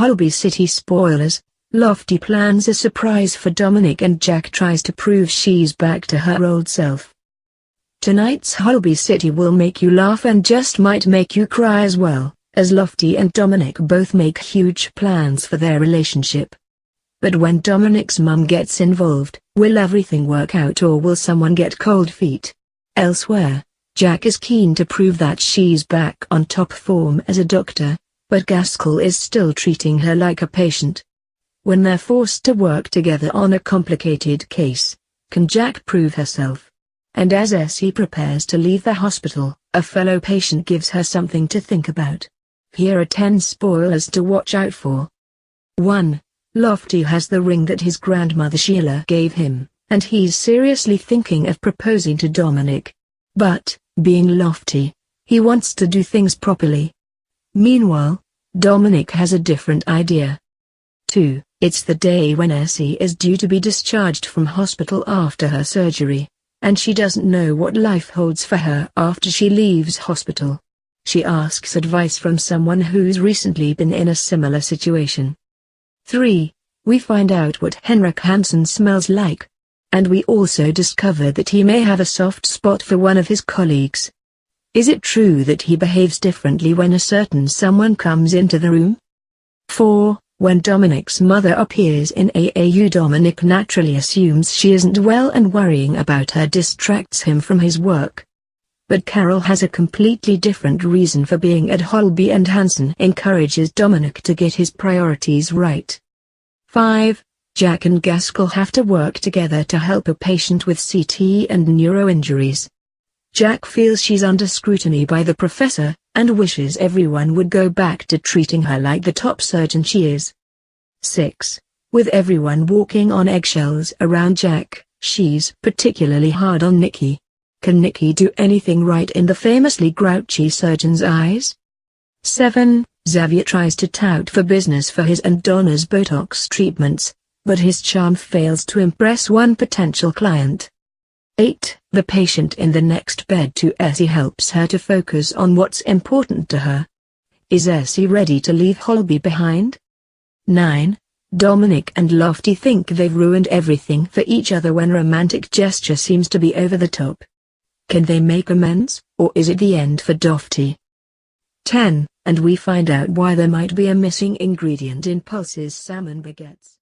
Holby City spoilers. Lofty plans a surprise for Dominic and Jac tries to prove she's back to her old self. Tonight's Holby City will make you laugh and just might make you cry as well, as Lofty and Dominic both make huge plans for their relationship. But when Dominic's mum gets involved, will everything work out or will someone get cold feet? Elsewhere, Jac is keen to prove that she's back on top form as a doctor, but Gaskell is still treating her like a patient. When they're forced to work together on a complicated case, can Jac prove herself? And as Essie prepares to leave the hospital, a fellow patient gives her something to think about. Here are 10 spoilers to watch out for. 1. Lofty has the ring that his grandmother Sheilagh gave him, and he's seriously thinking of proposing to Dominic. But, being Lofty, he wants to do things properly. Meanwhile, Dominic has a different idea. 2. It's the day when Essie is due to be discharged from hospital after her surgery, and she doesn't know what life holds for her after she leaves hospital. She asks advice from someone who's recently been in a similar situation. 3. We find out what Henrik Hansen smells like. And we also discover that he may have a soft spot for one of his colleagues. Is it true that he behaves differently when a certain someone comes into the room? 4. When Dominic's mother appears in AAU, Dominic naturally assumes she isn't well and worrying about her distracts him from his work. But Carol has a completely different reason for being at Holby and Hansen encourages Dominic to get his priorities right. 5. Jac and Gaskell have to work together to help a patient with CT and neuro injuries. Jac feels she's under scrutiny by the professor, and wishes everyone would go back to treating her like the top surgeon she is. 6. With everyone walking on eggshells around Jac, she's particularly hard on Nicky. Can Nicky do anything right in the famously grouchy surgeon's eyes? 7. Xavier tries to tout for business for his and Donna's Botox treatments, but his charm fails to impress one potential client. 8. The patient in the next bed to Essie helps her to focus on what's important to her. Is Essie ready to leave Holby behind? 9. Dominic and Lofty think they've ruined everything for each other when romantic gesture seems to be over the top. Can they make amends, or is it the end for Lofty? 10. And we find out why there might be a missing ingredient in Pulse's salmon baguettes.